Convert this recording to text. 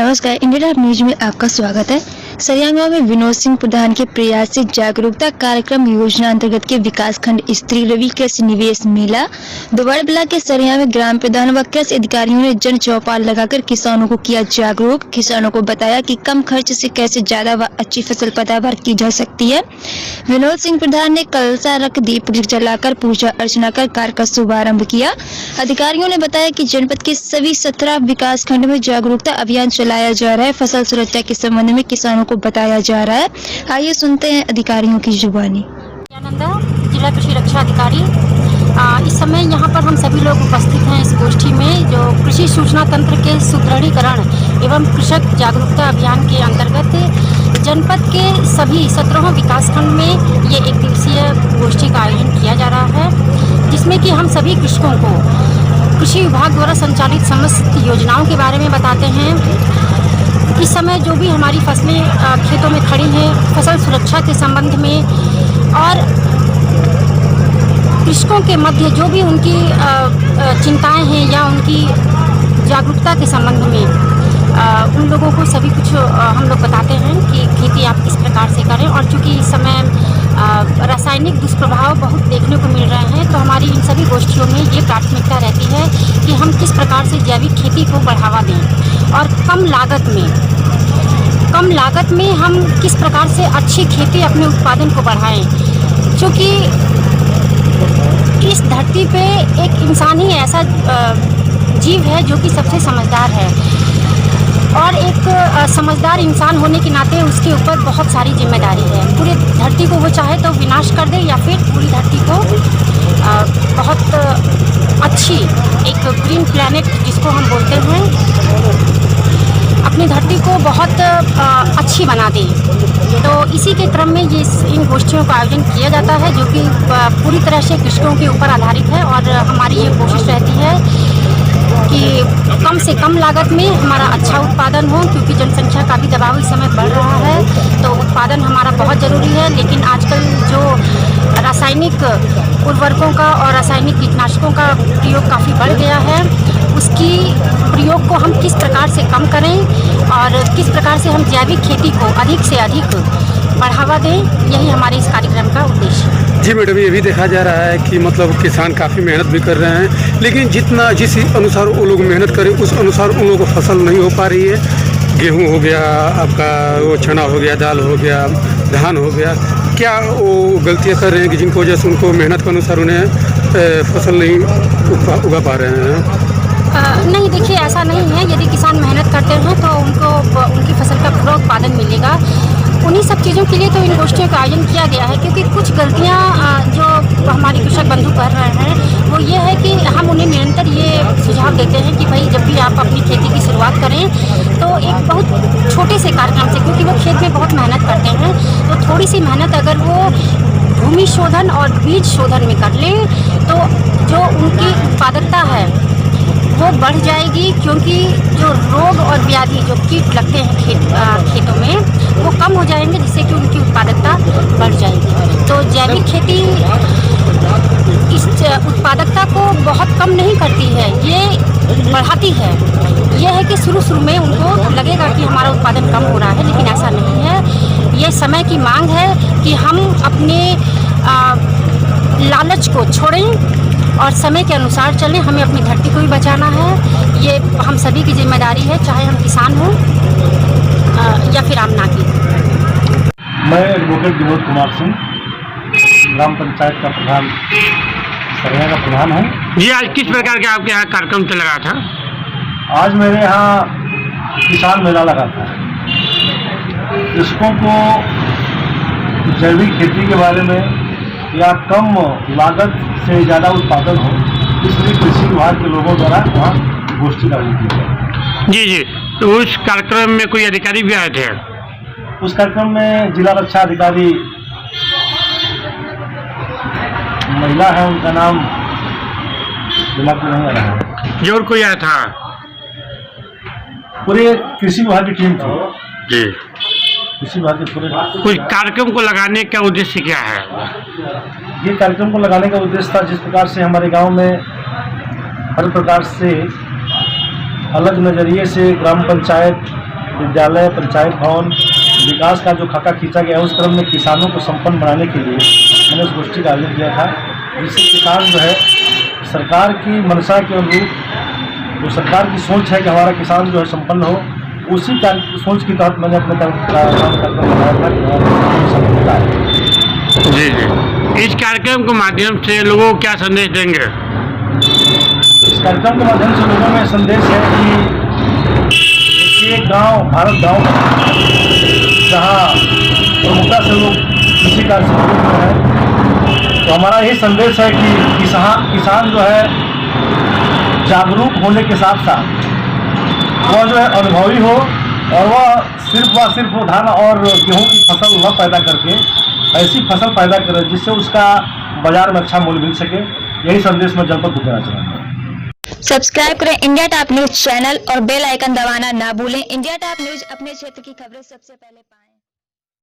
नमस्कार, India news में आपका स्वागत है। सरिया में विनोद सिंह प्रधान के प्रयास से जागरूकता कार्यक्रम योजना अंतर्गत के विकासखंड स्त्री रवि कृषि निवेश मेला दोबारा ब्लॉक के सरिया में ग्राम प्रधान व कृषि अधिकारियों ने जन चौपाल लगाकर किसानों को किया जागरूक। किसानों को बताया कि कम खर्च से कैसे ज्यादा व अच्छी फसल पैदावार की जा सकती है। विनोद सिंह प्रधान ने कलशा रख दीप जलाकर पूजा अर्चना कर कार्य का शुभारंभ किया। अधिकारियों ने बताया कि जनपद के सभी 17 विकास खंड में जागरूकता अभियान चलाया जा रहा है। फसल सुरक्षा के संबंध में किसानों को बताया जा रहा है। आइए सुनते हैं अधिकारियों की जुबानी। जिला कृषि रक्षा अधिकारी, इस समय यहाँ पर हम सभी लोग उपस्थित हैं इस गोष्ठी में, जो कृषि सूचना तंत्र के सुदृढ़ीकरण एवं कृषक जागरूकता अभियान के अंतर्गत जनपद के सभी 17 विकासखंड में ये एक दिवसीय गोष्ठी का आयोजन किया जा रहा है, जिसमें कि हम सभी कृषकों को कृषि विभाग द्वारा संचालित समस्त योजनाओं के बारे में बताते हैं। इस समय जो भी हमारी फसलें खेतों में खड़ी हैं, फसल सुरक्षा के संबंध में और कृषकों के मध्य जो भी उनकी चिंताएं हैं या उनकी जागरूकता के संबंध में उन लोगों को सभी कुछ हम लोग बताते हैं कि खेती आप किस प्रकार से करें। और चूँकि इस समय रासायनिक दुष्प्रभाव बहुत देखने को मिल रहे हैं, तो हमारी इन सभी गोष्ठियों में ये प्राथमिकता रहती है कि हम किस प्रकार से जैविक खेती को बढ़ावा दें और कम लागत में हम किस प्रकार से अच्छी खेती अपने उत्पादन को बढ़ाएं। क्योंकि इस धरती पे एक इंसान ही ऐसा जीव है जो कि सबसे समझदार है, और एक समझदार इंसान होने के नाते उसके ऊपर बहुत सारी जिम्मेदारी है। पूरी धरती को वो चाहे तो विनाश कर दे या फिर पूरी धरती को बहुत अच्छी एक ग्रीन प्लैनेट जिसको हम बोलते हैं, अपनी धरती को बहुत अच्छी बना दे। तो इसी के क्रम में ये इन गोष्ठियों का आयोजन किया जाता है, जो कि पूरी तरह से कृषकों के ऊपर आधारित है। और हमारी ये कोशिश रहती है कि कम से कम लागत में हमारा अच्छा उत्पादन हो, क्योंकि जनसंख्या का भी दबाव इस समय बढ़ रहा है, तो उत्पादन हमारा बहुत ज़रूरी है। लेकिन आजकल जो रासायनिक उर्वरकों का और रासायनिक कीटनाशकों का प्रयोग काफ़ी बढ़ गया है, उसकी प्रयोग को हम किस प्रकार से कम करें और किस प्रकार से हम जैविक खेती को अधिक से अधिक बढ़ावा दें, यही हमारे इस कार्यक्रम का उद्देश्य है। जी मैडम, ये भी देखा जा रहा है कि मतलब किसान काफ़ी मेहनत भी कर रहे हैं, लेकिन जिस अनुसार वो लोग मेहनत करें उस अनुसार उन लोगों को फसल नहीं हो पा रही है। गेहूं हो गया, आपका वो चना हो गया, दाल हो गया, धान हो गया, क्या वो गलतियां कर रहे हैं कि जिनको वजह से उनको मेहनत के अनुसार उन्हें फसल नहीं उगा पा रहे हैं? नहीं, देखिए ऐसा नहीं है। यदि किसान मेहनत करते हैं तो उनको उनकी फसल का पूरा उत्पादन मिलेगा। उन्हीं सब चीज़ों के लिए तो इन गोष्ठियों का आयोजन किया गया है, क्योंकि कुछ गलतियां जो हमारी कृषक बंधु कर रहे हैं वो ये है कि हम उन्हें निरंतर ये सुझाव देते हैं कि भाई जब भी आप अपनी खेती की शुरुआत करें तो एक बहुत छोटे से कार्यक्रम से, क्योंकि वो खेत में बहुत मेहनत करते हैं, तो थोड़ी सी मेहनत अगर वो भूमि शोधन और बीज शोधन में कर लें तो जो उनकी उत्पादकता है वो बढ़ जाएगी। क्योंकि जो रोग और व्याधि जो कीट लगते हैं खेतों में वो कम हो जाएंगे, जिससे कि उनकी उत्पादकता बढ़ जाएगी। तो जैविक खेती इस उत्पादकता को बहुत कम नहीं करती है, ये बढ़ाती है। ये है कि शुरू में उनको लगेगा कि हमारा उत्पादन कम हो रहा है, लेकिन ऐसा नहीं है। ये समय की मांग है कि हम अपने लालच को छोड़ें और समय के अनुसार चलें। हमें अपनी धरती को भी बचाना है, ये हम सभी की जिम्मेदारी है, चाहे हम किसान हों या फिर आम नागरिक। मैं एडवोकेट विनोद कुमार सिंह, ग्राम पंचायत का प्रधान, सरिया का प्रधान है। जी, आज किस प्रकार के आपके यहाँ कार्यक्रम चल रहा था? आज मेरे यहाँ किसान मेला लगा था। कृषकों को जैविक खेती के बारे में या कम लागत से ज़्यादा उत्पादन हो, इसलिए कृषि विभाग के लोगों द्वारा वहाँ गोष्ठी का आयोजन किया गया। जी, तो उस कार्यक्रम में कोई अधिकारी भी आए थे? उस कार्यक्रम में जिला रक्षा अधिकारी महिला है, उनका नाम दिमाग में नहीं आ रहा है। जो और कोई आया था? पूरे कृषि विभाग की टीम थी। जी, कृषि विभाग के पूरे। कुछ कार्यक्रम को लगाने का उद्देश्य क्या है? ये कार्यक्रम को लगाने का उद्देश्य था, जिस प्रकार से हमारे गांव में हर प्रकार से अलग नज़रिए से ग्राम पंचायत विद्यालय, पंचायत भवन, विकास का जो खाका खींचा गया है, उस क्रम में किसानों को संपन्न बनाने के लिए मैंने उस गोष्ठी का आयोजन किया था, जिससे किसान जो है सरकार की मंशा के अनुरूप, जो सरकार की सोच है कि हमारा किसान जो है संपन्न हो, उसी सोच के तहत मैंने अपने कार्यक्रम बनाया था और सफलता है। जी जी, इस कार्यक्रम के माध्यम से लोगों को क्या संदेश देंगे? इस कार्यक्रम के माध्यम से लोगों में संदेश है कि ये गांव भारत गांव जहाँ प्रमुखता से लोग कृषि कार्य से जुड़े हुए हैं, तो हमारा यही संदेश है कि किसान जो है जागरूक होने के साथ साथ वह जो है अनुभवी हो, और वह सिर्फ धान और गेहूं की फसल न पैदा करके ऐसी फसल पैदा करे जिससे उसका बाजार में अच्छा मूल्य मिल सके। यही संदेश मैं जनपद को देना चाहूँगा। सब्सक्राइब करें इंडिया टॉप न्यूज चैनल और बेल आइकन दबाना ना भूलें। इंडिया टॉप न्यूज अपने क्षेत्र की खबरें सबसे पहले पाएं।